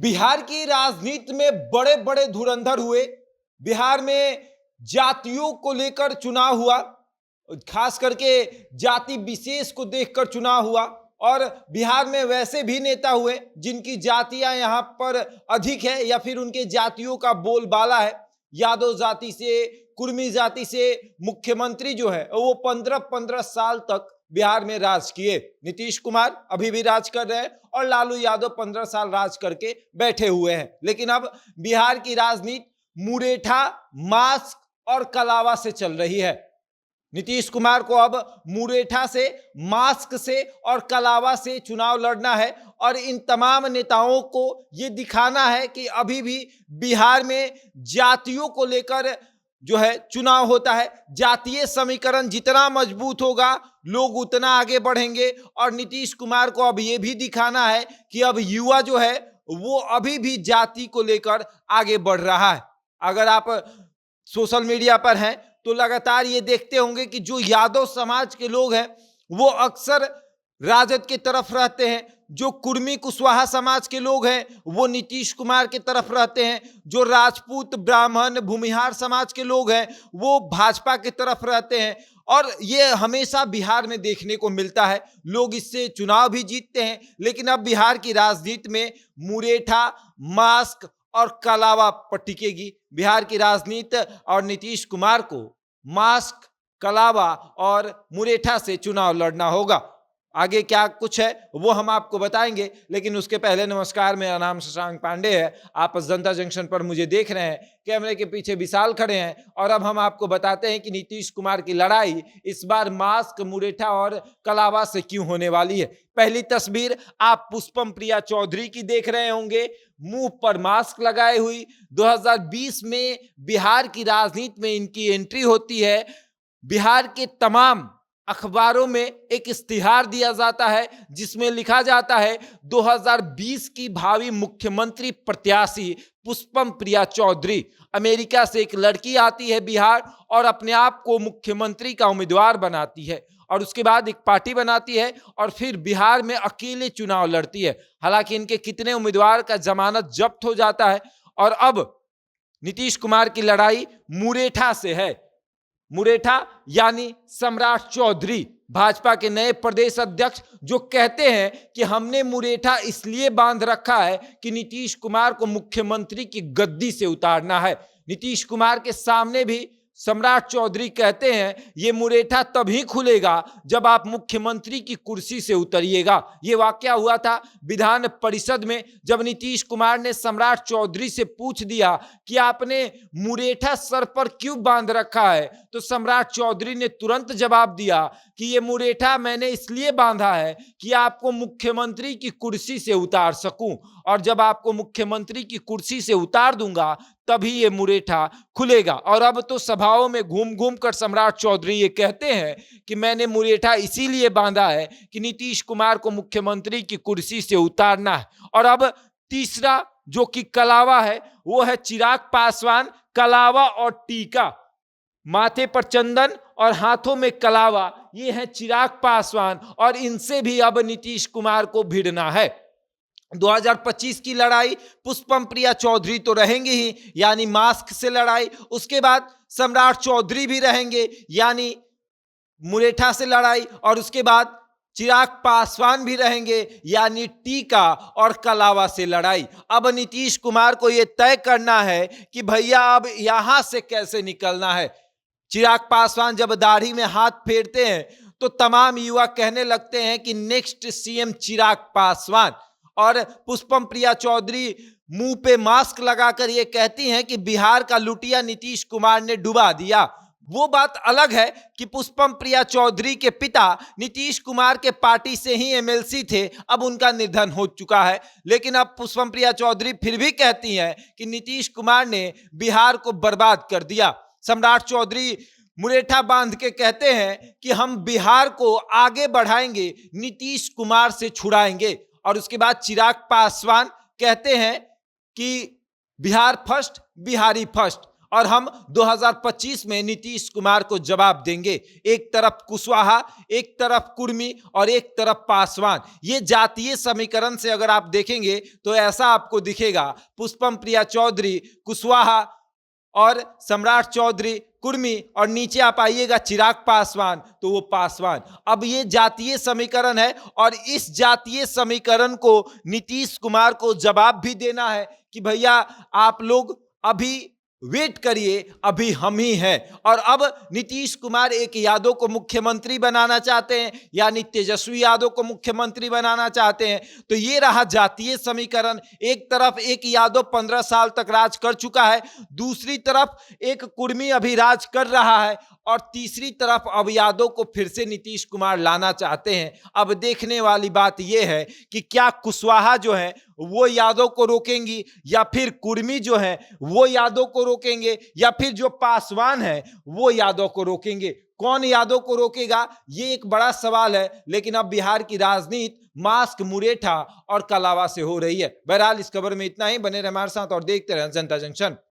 बिहार की राजनीति में बड़े बड़े धुरंधर हुए। बिहार में जातियों को लेकर चुनाव हुआ, खास करके जाति विशेष को देखकर चुनाव हुआ। और बिहार में वैसे भी नेता हुए जिनकी जातियां यहां पर अधिक है या फिर उनके जातियों का बोलबाला है। यादव जाति से, कुर्मी जाति से मुख्यमंत्री जो है वो 15-15 साल तक बिहार में राज किए। नीतीश कुमार अभी भी राज कर रहे हैं और लालू यादव 15 साल राज करके बैठे हुए हैं। लेकिन अब बिहार की राजनीति मुरेठा, मास्क और कलावा से चल रही है। नीतीश कुमार को अब मुरेठा से, मास्क से और कलावा से चुनाव लड़ना है और इन तमाम नेताओं को यह दिखाना है कि अभी भी बिहार में जातियों को लेकर जो है चुनाव होता है। जातीय समीकरण जितना मजबूत होगा, लोग उतना आगे बढ़ेंगे। और नीतीश कुमार को अब यह भी दिखाना है कि अब युवा जो है वो अभी भी जाति को लेकर आगे बढ़ रहा है। अगर आप सोशल मीडिया पर हैं तो लगातार ये देखते होंगे कि जो यादव समाज के लोग हैं वो अक्सर राजद की तरफ रहते हैं, जो कुर्मी कुशवाहा समाज के लोग हैं वो नीतीश कुमार की तरफ रहते हैं, जो राजपूत, ब्राह्मण, भूमिहार समाज के लोग हैं वो भाजपा की तरफ रहते हैं। और ये हमेशा बिहार में देखने को मिलता है। लोग इससे चुनाव भी जीतते हैं। लेकिन अब बिहार की राजनीति में मुरेठा, मास्क और कलावा पर टिकेगी बिहार की राजनीति। और नीतीश कुमार को मास्क, कलावा और मुरेठा से चुनाव लड़ना होगा। आगे क्या कुछ है वो हम आपको बताएंगे। लेकिन उसके पहले नमस्कार, मेरा नाम शशांक पांडे है। आप जनता जंक्शन पर मुझे देख रहे हैं, कैमरे के पीछे विशाल खड़े हैं। और अब हम आपको बताते हैं कि नीतीश कुमार की लड़ाई इस बार मास्क, मुरेठा और कलावा से क्यों होने वाली है। पहली तस्वीर आप पुष्पम प्रिया चौधरी की देख रहे होंगे, मुंह पर मास्क लगाए हुई। 2020 में बिहार की राजनीति में इनकी एंट्री होती है। बिहार के तमाम अखबारों में एक इश्तिहार दिया जाता है जिसमें लिखा जाता है 2020 की भावी मुख्यमंत्री प्रत्याशी पुष्पम प्रिया चौधरी। अमेरिका से एक लड़की आती है बिहार और अपने आप को मुख्यमंत्री का उम्मीदवार बनाती है और उसके बाद एक पार्टी बनाती है और फिर बिहार में अकेले चुनाव लड़ती है। हालांकि इनके कितने उम्मीदवार का जमानत जब्त हो जाता है। और अब नीतीश कुमार की लड़ाई मुरेठा से है। मुरेठा यानी सम्राट चौधरी, भाजपा के नए प्रदेश अध्यक्ष, जो कहते हैं कि हमने मुरेठा इसलिए बांध रखा है कि नीतीश कुमार को मुख्यमंत्री की गद्दी से उतारना है। नीतीश कुमार के सामने भी सम्राट चौधरी कहते हैं ये मुरेठा तभी खुलेगा जब आप मुख्यमंत्री की कुर्सी से उतरिएगा। ये वाकया हुआ था विधान परिषद में, जब नीतीश कुमार ने सम्राट चौधरी से पूछ दिया कि आपने मुरेठा सर पर क्यों बांध रखा है, तो सम्राट चौधरी ने तुरंत जवाब दिया कि ये मुरेठा मैंने इसलिए बांधा है कि आपको मुख्यमंत्री की कुर्सी से उतार सकूं, और जब आपको मुख्यमंत्री की कुर्सी से उतार दूंगा तभी ये मुरेठा खुलेगा। और अब तो सभाओं में घूम घूम कर सम्राट चौधरी ये कहते हैं कि मैंने मुरेठा इसीलिए बांधा है कि नीतीश कुमार को मुख्यमंत्री की कुर्सी से उतारना है। और अब तीसरा जो कि कलावा है वो है चिराग पासवान। कलावा और टीका, माथे पर चंदन और हाथों में कलावा, ये है चिराग पासवान। और इनसे भी अब नीतीश कुमार को भिड़ना है। 2025 की लड़ाई पुष्पम प्रिया चौधरी तो रहेंगे ही, यानी मास्क से लड़ाई। उसके बाद सम्राट चौधरी भी रहेंगे, यानी मुरेठा से लड़ाई। और उसके बाद चिराग पासवान भी रहेंगे, यानी टीका और कलावा से लड़ाई। अब नीतीश कुमार को यह तय करना है कि भैया अब यहां से कैसे निकलना है। चिराग पासवान जब दाढ़ी में हाथ फेरते हैं तो तमाम युवा कहने लगते हैं कि नेक्स्ट सीएम चिराग पासवान। और पुष्पम प्रिया चौधरी मुंह पे मास्क लगाकर ये कहती हैं कि बिहार का लुटिया नीतीश कुमार ने डुबा दिया। वो बात अलग है कि पुष्पम प्रिया चौधरी के पिता नीतीश कुमार के पार्टी से ही एमएलसी थे, अब उनका निधन हो चुका है। लेकिन अब पुष्पम प्रिया चौधरी फिर भी कहती हैं कि नीतीश कुमार ने बिहार को बर्बाद कर दिया। सम्राट चौधरी मुरेठा बांध के कहते हैं कि हम बिहार को आगे बढ़ाएंगे, नीतीश कुमार से छुड़ाएंगे। और उसके बाद चिराग पासवान कहते हैं कि बिहार फर्स्ट, बिहारी फर्स्ट। और हम 2025 में नीतीश कुमार को जवाब देंगे। एक तरफ कुशवाहा, एक तरफ कुर्मी और एक तरफ पासवान। ये जातीय समीकरण से अगर आप देखेंगे तो ऐसा आपको दिखेगा, पुष्पम प्रिया चौधरी कुशवाहा और सम्राट चौधरी कुर्मी, और नीचे आप आइएगा चिराग पासवान तो वो पासवान। अब ये जातीय समीकरण है और इस जातीय समीकरण को नीतीश कुमार को जवाब भी देना है कि भैया आप लोग अभी वेट करिए, अभी हम ही हैं। और अब नीतीश कुमार एक यादव को मुख्यमंत्री बनाना चाहते हैं, यानी तेजस्वी यादव को मुख्यमंत्री बनाना चाहते हैं। तो ये रहा जातीय समीकरण। एक तरफ एक यादव 15 साल तक राज कर चुका है, दूसरी तरफ एक कुर्मी अभी राज कर रहा है, और तीसरी तरफ अब यादव को फिर से नीतीश कुमार लाना चाहते हैं। अब देखने वाली बात यह है कि क्या कुशवाहा जो है वो यादव को रोकेंगी, या फिर कुर्मी जो है वो यादव को रोकेंगे, या फिर जो पासवान है वो यादव को रोकेंगे। कौन यादव को रोकेगा, ये एक बड़ा सवाल है। लेकिन अब बिहार की राजनीति मास्क, मुरेठा और कलावा से हो रही है। बहरहाल इस खबर में इतना ही। बने रहे हमारे साथ और देखते रहें जनता जंक्शन।